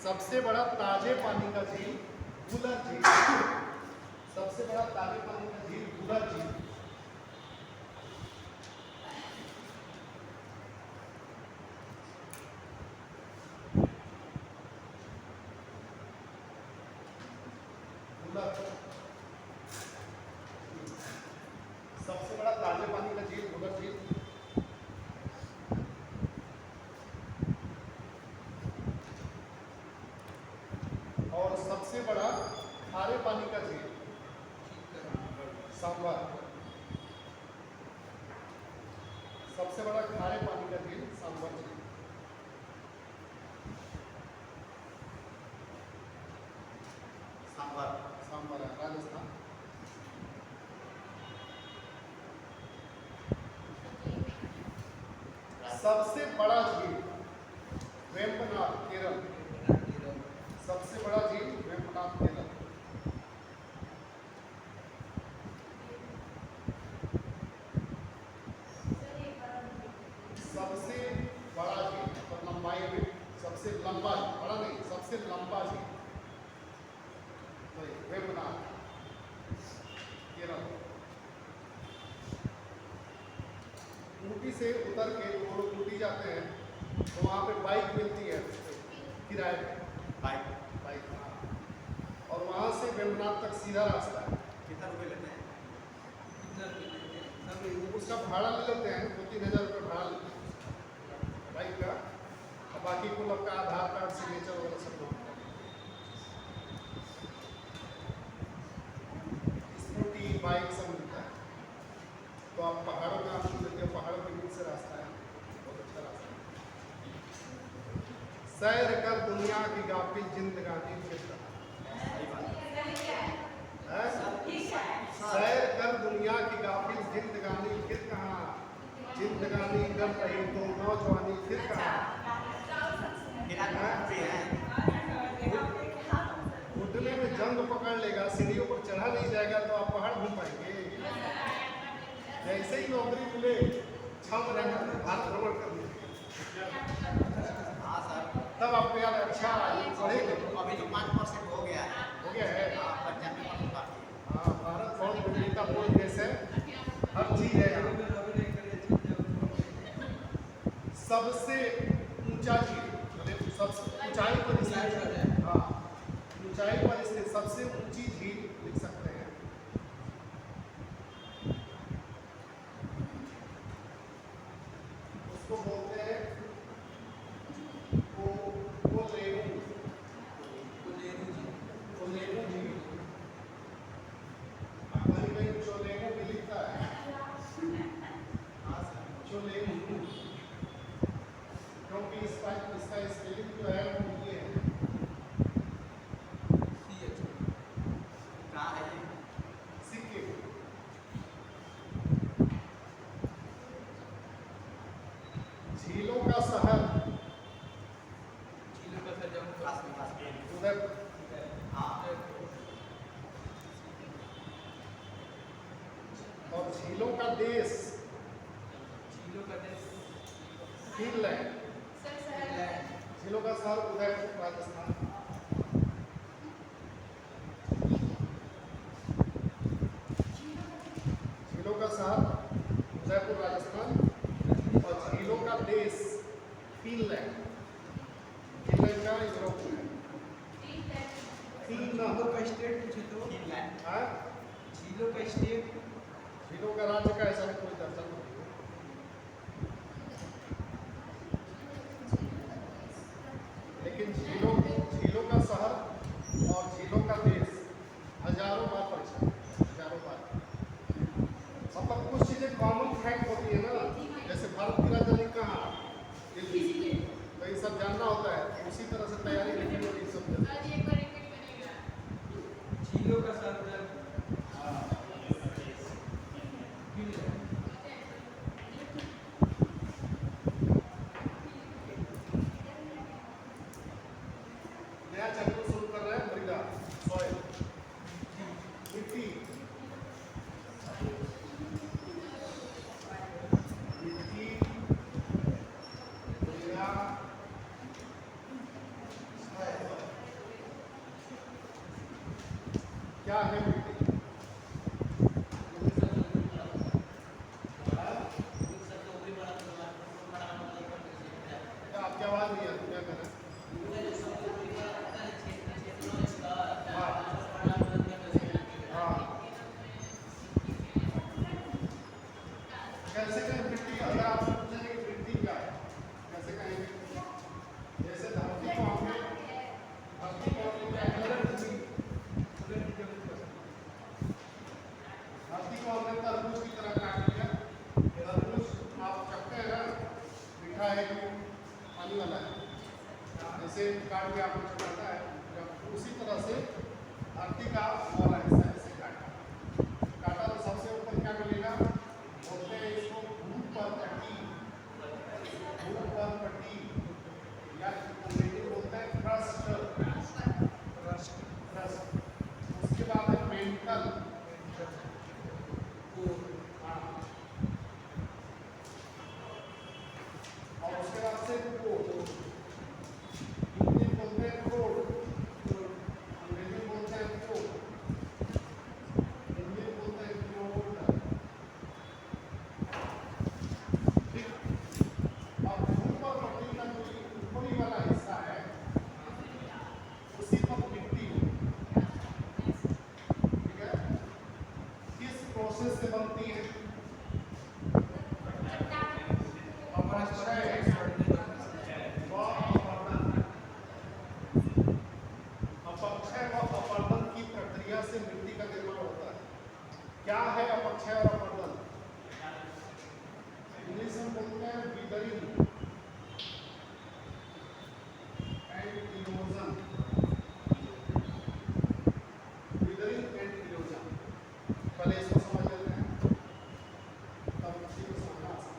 सबसे बड़ा ताजे पानी का झील वुलर झील। सबसे बड़ा ताजे पानी का झील वुलर झील। सबसे बड़ा ताजे पानी का झील वुलर झील। और सबसे बड़ा खारे पानी का झील सांबर। सबसे बड़ा खारे पानी का झील सांबर झील। सांबर सांबर है राजस्थान। सबसे बड़ा झील वेम्बनाथ केरल। सबसे बड़ा झील वेम्बनाथ केरल। सबसे बड़ा झील मतलब लंबाई में सबसे लंबा, बड़ा नहीं, सबसे लंबा झील वेम्बनाथ केरल। ऊटी से उतर के वो लोग ऊटी जाते हैं तो वहाँ पे बाइक मिलती है किराए पे। बाइक और वहाँ से वेम्बनाथ तक सीधा रास्ता है। कितना रुपये लेते हैं? उसका भाड़ा ले लेते हैं, 2-3 हज़ार रुपये भाड़ा लेते हैं बाइक का। और बाकी को लोग का आधार कार्ड सिग्नेचर वगैरह सब लोग स्कूटी बाइक सब मिलता है। तो आप पहाड़ों में आनंद लेते हो। पहाड़ों के बीच से रास्ता है, बहुत अच्छा रास्ता है। सैर कर दुनिया की गाफिल जिंदगानी फिर कहाँ। सैर कर दुनिया की गाफिल जिंदगानी फिर कहाँ। जिंदगानी कर रही तो नौजवानी फिर कहाँ। घुटने में जंग पकड़ लेगा, सीढ़ियों पर चढ़ा नहीं जाएगा तो आप पहाड़ घूम पाएंगे। जैसे ही नौकरी मिले छम रहना भारत भ्रमण कर लीजिए। हाँ सर, तब आपको याद अच्छा ये पढ़ेंगे। अभी तो 5% हो गया है। हो गया है। पंजाब में बहुत बाकी है। हाँ, भारत बहुत विविधतापूर्ण देश है, हर चीज है यहाँ। सबसे ऊंचा झील मतलब सबसे ऊंचाई पर स्थित, हाँ ऊंचाई पर स्थित सबसे ऊंची झील लिख सकते हैं। उसको बोलते हैं कोलेरू झील। कहीं कहीं चोलेरू भी लिखता है। चोलेरू क्योंकि इसका स्पेलिंग जो है वो ये है। कहाँ है ये? सिक्किम। झीलों का शहर उदयपुर। और झीलों का देश फिनलैंड। झीलों का शहर उदयपुर राजस्थान। झीलों का शहर उदयपुर राजस्थान और झीलों का देश फिनलैंड। फिनलैंड का यूरोप में है। झीलों का स्टेट पूछे तो हाँ? झीलों का स्टेट झीलों का राज्य का ऐसा कोई दर्जा नहीं है। लेकिन झीलों का शहर और झीलों का देश हजारों बार परिचय, हजारों बार। मतलब कुछ चीजें कॉमन फैक्ट होती है ना, जैसे भारत की राजधानी कहाँ, दिल्ली, तो ये सब जानना होता है। उसी तरह से तैयारी लिखनी होती है सब। झीलों का शहर नया चैप्टर शुरू कर रहे हैं, मृदा सॉइल मिट्टी। मिट्टी मृदा क्या है मिट्टी? हाँ? क्या आपकी आवाज नहीं आती, क्या करें? हाँ हाँ, कैसे कहें मिट्टी? अगर आप पूछेंगे कि मिट्टी क्या है, कैसे कहेंगे? जैसे धरती को हमने तरबूज की तरह काट लिया। तरबूज आप चखते हैं ना, मीठा है कि पानी वाला है, जैसे काट के आपको चखाता है, जब उसी तरह से धरती का वाला हिस्सा ऐसे काटा तो सबसे ऊपर क्या मिलेगा? बोलते हैं इसको भूपर्पट्टी, भूपर्पट्टी या अंग्रेजी बोलते हैं क्रस्ट। उसके बाद है मेंटल, और उसके बाद से कोर, हिंदी बोलते हैं कोर, अंग्रेजी बोलते हैं कोर, हिंदी बोलते हैं कोर। ठीक, और भूपर्पट्टी का जो ऊपरी वाला हिस्सा है उसी पर मिट्टी है। ठीक है, किस प्रोसेस से बनती है? अपक्षय व अपर्दन की प्रक्रिया से मिट्टी का निर्माण होता है। क्या है अपक्षय और अपर्दन? इंग्लिश में बोलते हैं withering and erosion. Withering and erosion, पहले इसको समझ लेते हैं तब इसी को समझना आसान।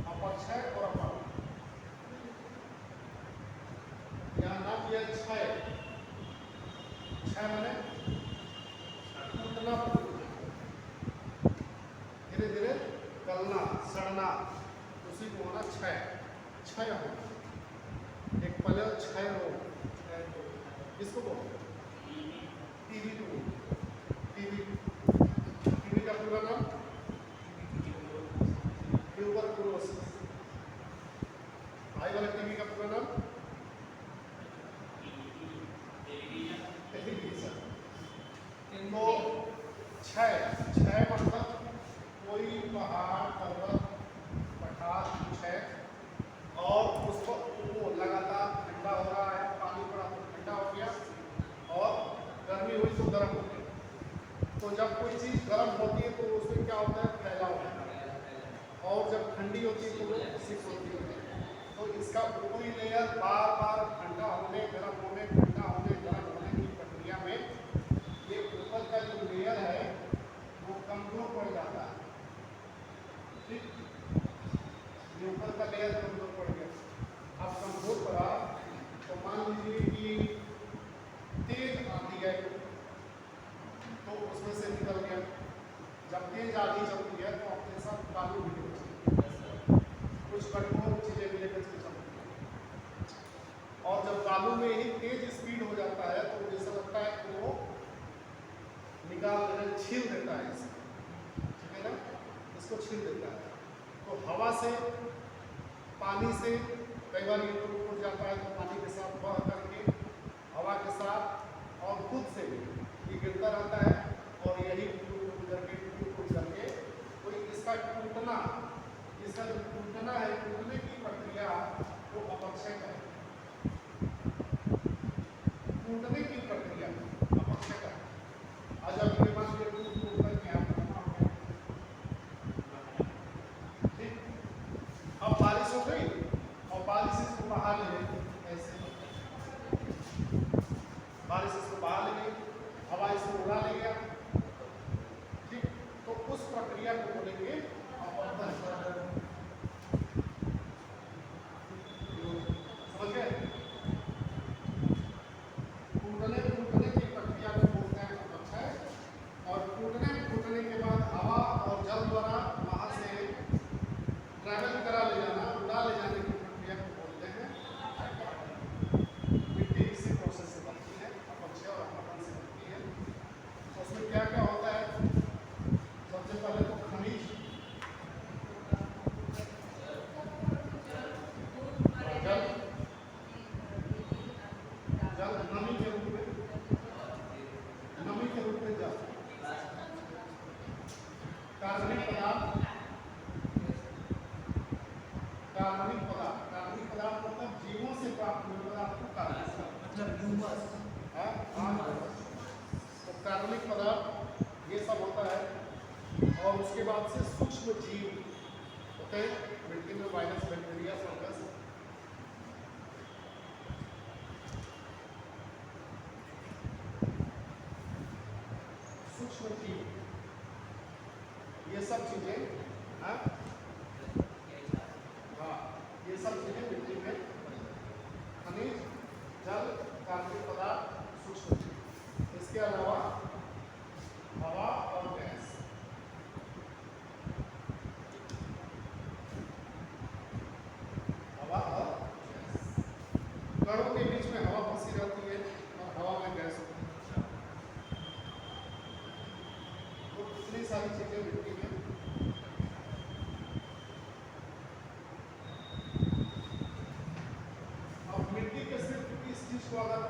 अपक्षय और अपर्दन, यहाँ नाम दिया क्षय। क्षय माने टूटना, धीरे धीरे गलना, सड़ना, उसी को होना क्षय। क्षय होना एक पहले क्षय रोग, इसको बोलते हैं टीबी रोग। टीबी का पूरा नाम ट्यूबरकुलोसिस। आई वाला टीबी का पूरा नाम तो क्षय। क्षय मतलब कोई पहाड़, पर्वत, पठार कुछ है और उसको वो लगातार ठंडा हो रहा है, पानी पड़ा तो ठंडा हो गया और गर्मी हुई तो गर्म हो गया। तो जब कोई चीज़ गर्म होती है तो उसमें क्या होता है? फैलाव होता है, और जब ठंडी होती है तो वो सिक होती है। तो इसका ऊपरी लेयर बार बार ठंडा होने, गर्म होने, ठंडा होने, गर्म होने की प्रक्रिया में ये ऊपर का जो लेयर है वो कमजोर पड़ जाता है। ठीक, ये ऊपर का लेयर कमजोर पड़ गया। अब कमजोर पड़ा तो मान लीजिए कि तेज आंधी है तो उसमें से निकल गया। जब तेज आंधी चलती है तो अपने साथ बालू भी लेकर चलती है, कुछ कठोर चीजें भी लेकर चलती है। और जब बालू में ही तेज स्पीड हो जाता है तो जैसा लगता है कि वो निकाल छील देता है इसे, ठीक है ना, इसको छील देता है। तो हवा से, पानी से कई बार ये टूट जाता है तो पानी के साथ बह करके, हवा के साथ और खुद से भी ये गिरता रहता है और यही टूट करके कोई इसका टूटना, इसका जो टूटना है, टूटने की प्रक्रिया वो अपक्षय का है। टूटने की प्रक्रिया अपक्षय का है। आज आपके पास ये टूट करके आप करना हो गया। ठीक, अब बारिश हो गई और बारिश इसको बाहर ले गई, ऐसे बारिश इसको बाहर ले गई, हवा इसको उड़ा ले गया। ठीक, तो उस प्रक्रिया को बोलेंगे अपवर्तन। मतलब ह्यूमस हाँ हाँ तो कार्बनिक पदार्थ ये सब होता है। और उसके बाद से सूक्ष्म जीव होते हैं मिट्टी में, वायरस, बैक्टीरिया, फंगस। सूक्ष्म जीव ये सब चीजें, हाँ हाँ ये सब चीजें मिट्टी में, खनिज, जल, कार्बनिक पदार्थ, सूक्ष्म जीव। इसके अलावा हवा और गैस। हवा और गैस, कणों के बीच में हवा फंसी रहती है और हवा में गैस होती है। तो इतनी सारी चीजें मिट्टी में। अब मिट्टी के सिर्फ इस चीज को अगर